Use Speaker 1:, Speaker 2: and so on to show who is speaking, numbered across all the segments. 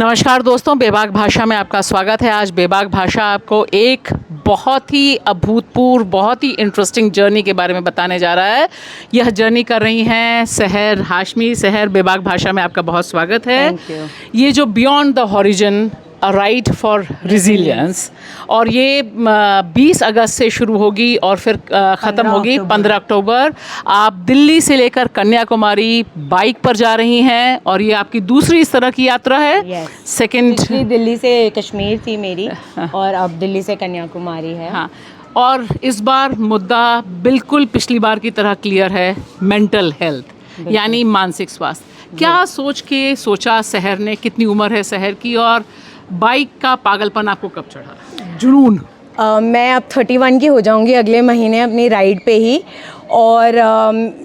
Speaker 1: नमस्कार दोस्तों, बेबाक भाषा में आपका स्वागत है। आज बेबाक भाषा आपको एक बहुत ही अभूतपूर्व, बहुत ही इंटरेस्टिंग जर्नी के बारे में बताने जा रहा है। यह जर्नी कर रही हैं सहर हाशमी। सहर, बेबाक भाषा में आपका बहुत स्वागत है।
Speaker 2: Thank you.
Speaker 1: ये जो beyond the horizon a right for resilience, और ये 20 अगस्त से शुरू होगी और फिर ख़त्म होगी 15 अक्टूबर। आप दिल्ली से लेकर कन्याकुमारी बाइक पर जा रही हैं और ये आपकी दूसरी इस तरह की यात्रा है।
Speaker 2: Yes.
Speaker 1: सेकेंड।
Speaker 2: पिछली दिल्ली से कश्मीर थी मेरी और अब दिल्ली से कन्याकुमारी है।
Speaker 1: हाँ, और इस बार मुद्दा बिल्कुल पिछली बार की तरह क्लियर है, मेंटल हेल्थ, यानी मानसिक स्वास्थ्य। क्या सोच के सोचा सहर ने? कितनी उम्र है सहर की और बाइक का पागलपन आपको कब चढ़ा, जुनून?
Speaker 2: मैं अब 31 की हो जाऊंगी अगले महीने अपनी राइड पे ही। और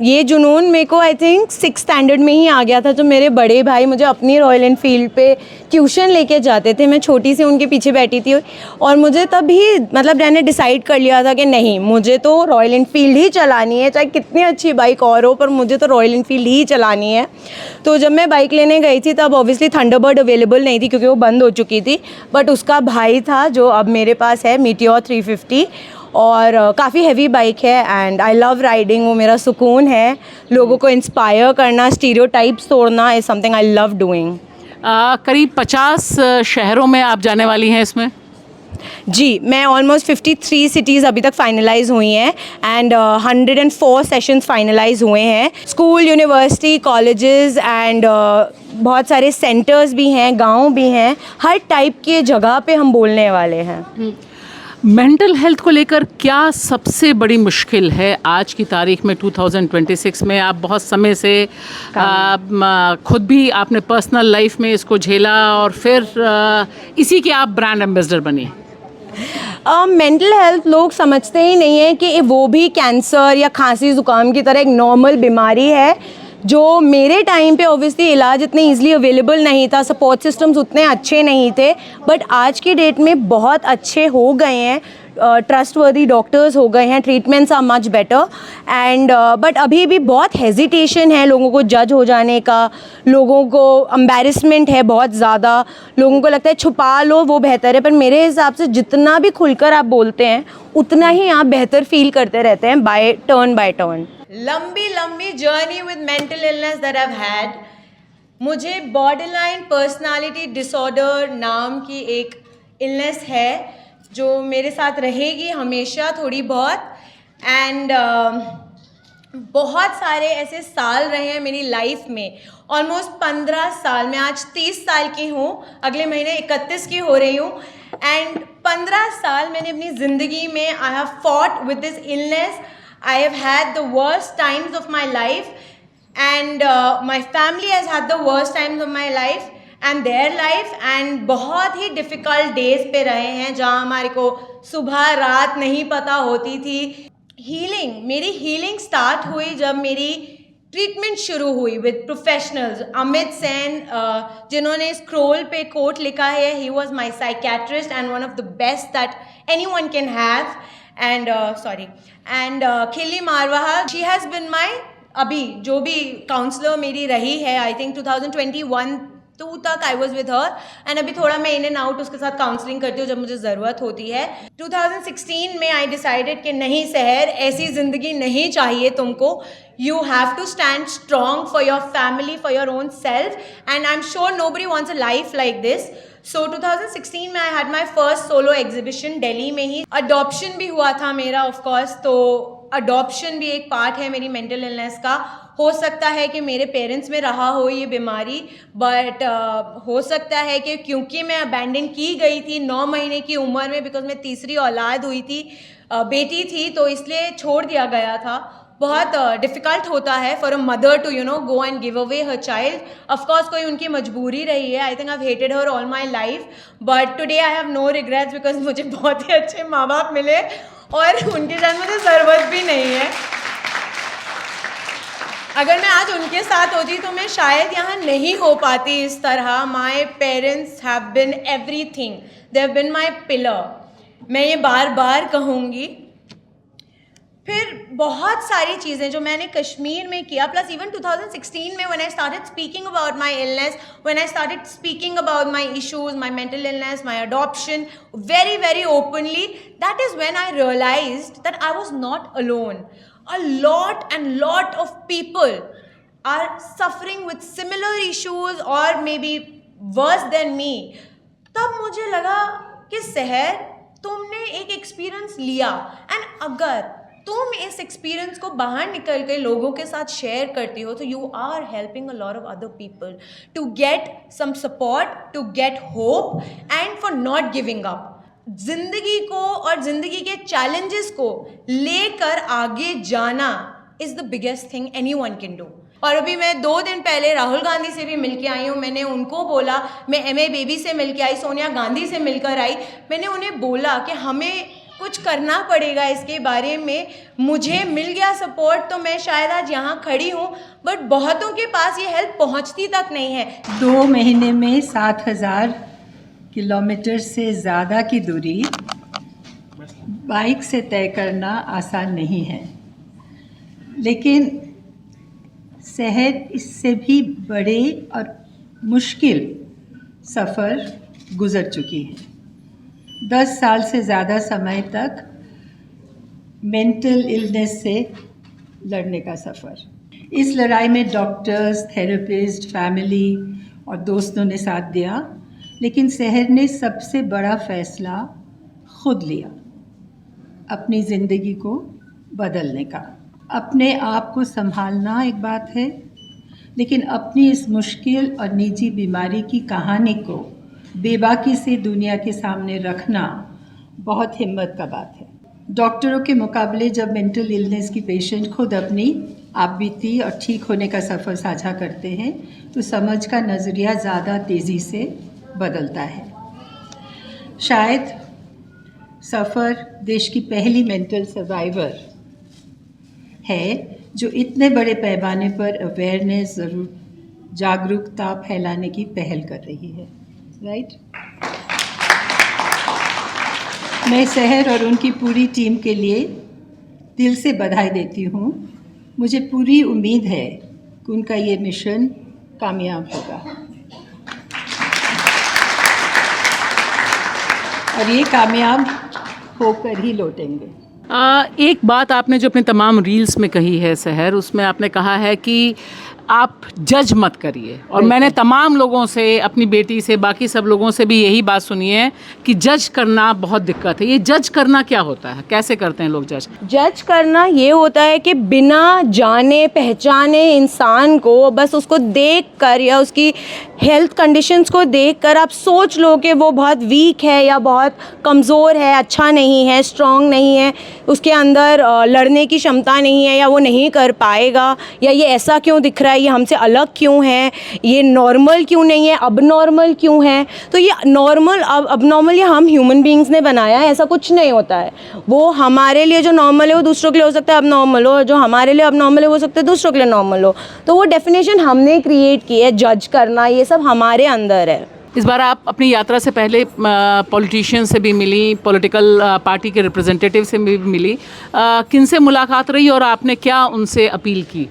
Speaker 2: ये जुनून मेरे को आई थिंक 6th स्टैंडर्ड में ही आ गया था, जो मेरे बड़े भाई मुझे अपनी रॉयल एनफील्ड पे ट्यूशन लेके जाते थे। मैं छोटी सी उनके पीछे बैठी थी और मुझे तभी मतलब मैंने डिसाइड कर लिया था कि नहीं, मुझे तो रॉयल एनफील्ड ही चलानी है, चाहे कितनी अच्छी बाइक और हो, पर मुझे तो रॉयल एनफील्ड ही चलानी है। तो जब मैं बाइक लेने गई थी तब ऑब्वियसली थंडरबर्ड अवेलेबल नहीं थी क्योंकि वो बंद हो चुकी थी, बट उसका भाई था जो अब मेरे पास है, मीटियोर 350, और काफ़ी हैवी बाइक है एंड आई लव राइडिंग। वो मेरा सुकून है। लोगों को इंस्पायर करना, स्टीरियोटाइप्स तोड़ना is something I love doing.
Speaker 1: करीब 50 शहरों में आप जाने वाली हैं इसमें?
Speaker 2: जी, मैं ऑलमोस्ट 53 सिटीज़ अभी तक फाइनलाइज हुई हैं एंड 104 सेशंस फाइनलाइज हुए हैं। स्कूल, यूनिवर्सिटी, कॉलेजेस एंड बहुत सारे सेंटर्स भी हैं, गांव भी हैं, हर टाइप के जगह पे हम बोलने वाले हैं।
Speaker 1: मेंटल हेल्थ को लेकर क्या सबसे बड़ी मुश्किल है आज की तारीख में, 2026 में? आप बहुत समय से खुद भी आपने पर्सनल लाइफ में इसको झेला और फिर इसी के आप ब्रांड एम्बेसडर बनी।
Speaker 2: मेंटल हेल्थ लोग समझते ही नहीं है कि वो भी कैंसर या खांसी ज़ुकाम की तरह एक नॉर्मल बीमारी है, जो मेरे टाइम पे ऑब्वियसली इलाज इतने इजीली अवेलेबल नहीं था, सपोर्ट सिस्टम्स उतने अच्छे नहीं थे, बट आज की डेट में बहुत अच्छे हो गए हैं। ट्रस्टवर्दी डॉक्टर्स हो गए हैं, treatments are much better and but अभी भी बहुत हेजिटेशन है लोगों को जज हो जाने का, लोगों को एम्बैरेसमेंट है बहुत ज़्यादा, लोगों को लगता है छुपा लो वो बेहतर है, पर मेरे हिसाब से जितना भी खुलकर आप बोलते हैं उतना ही आप बेहतर फील करते रहते हैं बाय टर्न। लंबी journey with mental illness that I have had. मुझे बॉर्डरलाइन पर्सनालिटी डिसऑर्डर नाम की एक इलनेस है जो मेरे साथ रहेगी हमेशा थोड़ी बहुत एंड बहुत सारे ऐसे साल रहे हैं मेरी लाइफ में, ऑलमोस्ट 15 साल। मैं आज 30 साल की हूँ, अगले महीने 31 की हो रही हूँ एंड 15 साल मैंने अपनी ज़िंदगी में I have fought with this illness. I have had the worst times of my life and my family has had the worst times of my life and their life and बहुत ही difficult days पे रहे हैं जहाँ हमारे को सुबह रात नहीं पता होती थी। मेरी हीलिंग स्टार्ट हुई जब मेरी ट्रीटमेंट शुरू हुई विद प्रोफेशनल्स। अमित सेन, जिन्होंने स्क्रोल पे कोट लिखा है, he was my psychiatrist and one of the best that any one can have and खिल्ली मारवाहा, शी हैज़ बिन माई अभी जो भी काउंसलर मेरी रही है, आई थिंक 2021 तक I was with her and अभी थोड़ा मैं इन एंड आउट उसके साथ काउंसलिंग करती हूँ जब मुझे ज़रूरत होती है। 2016 में आई डिसाइडेड कि नहीं सहर, ऐसी ज़िंदगी नहीं चाहिए तुमको, you have to stand strong for your family, for your own self and I am sure nobody wants a life like this. So 2016 में I had my first solo exhibition Delhi में ही। अडॉप्शन भी हुआ था मेरा ऑफ कोर्स, तो adoption भी एक पार्ट है मेरी मेंटल इलनेस का। हो सकता है कि मेरे पेरेंट्स में रहा हो ये बीमारी, बट हो सकता है कि क्योंकि मैं अबैंडन की गई थी 9 महीने की उम्र में, बिकॉज मैं तीसरी औलाद हुई थी, बेटी थी, तो इसलिए छोड़ दिया गया था। बहुत डिफ़िकल्ट होता है for a mother to go and give away her child. Of course कोई उनकी मजबूरी रही है। I think I hated her all my life, but today I have no regrets because मुझे बहुत ही अच्छे माँ बाप मिले और उनके साथ मुझे ज़रूरत भी नहीं है। अगर मैं आज उनके साथ होती तो मैं शायद यहाँ नहीं हो पाती इस तरह। My parents have been everything, they have been my pillar. मैं ये बार बार कहूँगी। फिर बहुत सारी चीज़ें जो मैंने कश्मीर में किया, प्लस इवन 2016 में when I started speaking about my illness, when I started speaking about my issues, my mental illness, my adoption very very openly, that is when I realised that I was not alone. A lot of people are suffering with similar issues or maybe worse than me. तब मुझे लगा कि सहर, तुमने एक experience लिया, and अगर तुम इस एक्सपीरियंस को बाहर निकल के लोगों के साथ शेयर करती हो तो you are helping a lot of other people to get some support, to get hope, and for not giving up. जिंदगी को और जिंदगी के चैलेंजेस को लेकर आगे जाना is the biggest thing anyone can do. और अभी मैं 2 दिन पहले राहुल गांधी से भी मिलके आई हूँ. मैंने उनको बोला, मैं MA बेबी से मिलके आई, सोनिया गांधी से मिलकर आई. मैंने उन्हें बोला कि हमें कुछ करना पड़ेगा इसके बारे में. मुझे मिल गया सपोर्ट तो मैं शायद आज यहाँ खड़ी हूँ, बट बहुतों के पास ये हेल्प पहुँचती तक नहीं है.
Speaker 3: 2 महीने में 7,000 किलोमीटर से ज़्यादा की दूरी बाइक से तय करना आसान नहीं है, लेकिन सहर इससे भी बड़े और मुश्किल सफ़र गुज़र चुकी है. 10 साल से ज़्यादा समय तक मेंटल इलनेस से लड़ने का सफ़र. इस लड़ाई में डॉक्टर्स, थेरेपिस्ट, फैमिली और दोस्तों ने साथ दिया, लेकिन सहर ने सबसे बड़ा फ़ैसला खुद लिया, अपनी ज़िंदगी को बदलने का. अपने आप को संभालना एक बात है, लेकिन अपनी इस मुश्किल और निजी बीमारी की कहानी को बेबाकी से दुनिया के सामने रखना बहुत हिम्मत का बात है. डॉक्टरों के मुकाबले जब मेंटल इलनेस की पेशेंट खुद अपनी आपबीती और ठीक होने का सफ़र साझा करते हैं तो समझ का नज़रिया ज़्यादा तेज़ी से बदलता है. शायद सफ़र देश की पहली मेंटल सर्वाइवर है जो इतने बड़े पैमाने पर अवेयरनेस, जागरूकता फैलाने की पहल कर रही है. राइट. मैं सहर और उनकी पूरी टीम के लिए दिल से बधाई देती हूँ. मुझे पूरी उम्मीद है कि उनका ये मिशन कामयाब होगा और ये कामयाब होकर ही लौटेंगे.
Speaker 1: एक बात आपने जो अपने तमाम रील्स में कही है सहर, उसमें आपने कहा है कि आप जज मत करिए, और मैंने तमाम लोगों से, अपनी बेटी से, बाकी सब लोगों से भी यही बात सुनी है कि जज करना बहुत दिक्कत है. ये जज करना क्या होता है, कैसे करते हैं लोग जज?
Speaker 2: जज करना ये होता है कि बिना जाने पहचाने इंसान को बस उसको देख कर या उसकी हेल्थ कंडीशंस को देखकर आप सोच लो कि वो बहुत वीक है या बहुत कमज़ोर है, अच्छा नहीं है, स्ट्रॉन्ग नहीं है, उसके अंदर लड़ने की क्षमता नहीं है, या वो नहीं कर पाएगा, या ये ऐसा क्यों दिख रहा है, ये हमसे अलग क्यों है, ये नॉर्मल क्यों नहीं है, अब नॉर्मल क्यों है. तो ये नॉर्मल अब नॉर्मल ये हम ह्यूमन बीइंग्स ने बनाया है, ऐसा कुछ नहीं होता है. वो हमारे लिए जो नॉर्मल है वो दूसरों के लिए हो सकता है अब नॉर्मल हो, जो हमारे लिए अब नॉर्मल है वो हो सकता है दूसरों के लिए नॉर्मल हो. तो वो डेफिनेशन हमने क्रिएट की है. जज करना ये सब हमारे अंदर है.
Speaker 1: इस बार आप अपनी यात्रा से पहले पॉलिटिशियन से भी मिली, पॉलिटिकल पार्टी के रिप्रेजेंटेटिव से भी मिली. किन से मुलाकात रही और आपने क्या उनसे अपील की?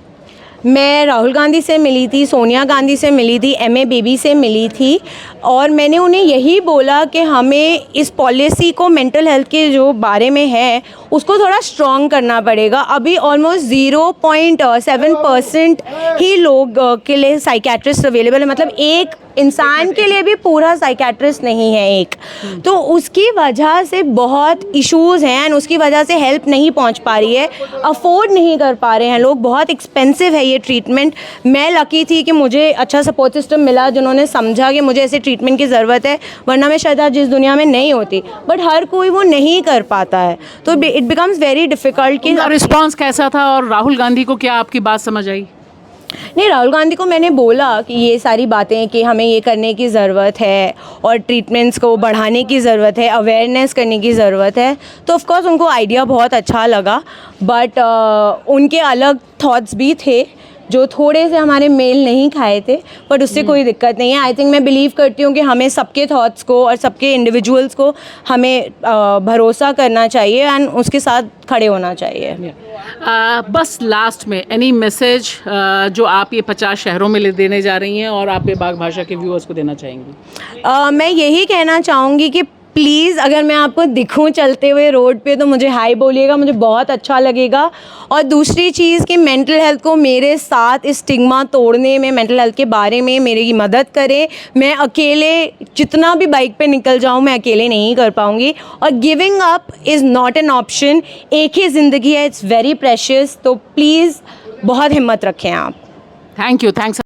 Speaker 2: मैं राहुल गांधी से मिली थी, सोनिया गांधी से मिली थी, MA बेबी से मिली थी, और मैंने उन्हें यही बोला कि हमें इस पॉलिसी को मेंटल हेल्थ के जो बारे में है उसको थोड़ा स्ट्रॉन्ग करना पड़ेगा. अभी ऑलमोस्ट 0.7% ही लोग के लिए साइकेट्रिस्ट अवेलेबल है. मतलब एक इंसान के लिए भी पूरा साइकेट्रिस्ट नहीं है एक. तो उसकी वजह से बहुत इश्यूज़ हैं एंड उसकी वजह से हेल्प नहीं पहुंच पा रही है, अफोर्ड नहीं कर पा रहे हैं लोग. बहुत एक्सपेंसिव है ये ट्रीटमेंट. मैं लकी थी कि मुझे अच्छा सपोर्ट सिस्टम मिला जिन्होंने समझा कि मुझे ऐसे ट्रीटमेंट की ज़रूरत है, वरना मैं शायद आज इस दुनिया में नहीं होती. बट हर कोई वो नहीं कर पाता है, तो इट बिकम्स वेरी डिफ़िकल्ट. कि
Speaker 1: रिस्पॉन्स कैसा था और राहुल गांधी को क्या आपकी बात समझ आई?
Speaker 2: नहीं, राहुल गांधी को मैंने बोला कि ये सारी बातें कि हमें ये करने की ज़रूरत है और ट्रीटमेंट्स को बढ़ाने की ज़रूरत है, अवेयरनेस करने की ज़रूरत है. तो ऑफ कोर्स उनको आइडिया बहुत अच्छा लगा, बट उनके अलग थॉट्स भी थे. जो थोड़े से हमारे मेल नहीं खाए थे, बट उससे कोई दिक्कत नहीं है। आई थिंक मैं बिलीव करती हूँ कि हमें सबके थॉट्स को और सबके इंडिविजुअल्स को हमें भरोसा करना चाहिए एंड उसके साथ खड़े होना चाहिए।
Speaker 1: बस लास्ट में एनी मैसेज जो आप ये 50 शहरों में देने जा रही हैं और आप ये बाघ भाषा के व्यूअर्स को देना चाहेंगी?
Speaker 2: मैं यही कहना चाहूँगी कि प्लीज़ अगर मैं आपको दिखूं चलते हुए रोड पे तो मुझे हाय बोलिएगा, मुझे बहुत अच्छा लगेगा। और दूसरी चीज़ कि मेंटल हेल्थ को मेरे साथ इस स्टिग्मा तोड़ने में, मेंटल हेल्थ के बारे में मेरी मदद करें। मैं अकेले जितना भी बाइक पे निकल जाऊं मैं अकेले नहीं कर पाऊंगी, और giving up is not an option. एक ही ज़िंदगी है, इट्स वेरी प्रेशियस, तो प्लीज़ बहुत हिम्मत रखें आप।
Speaker 1: Thank you, thanks.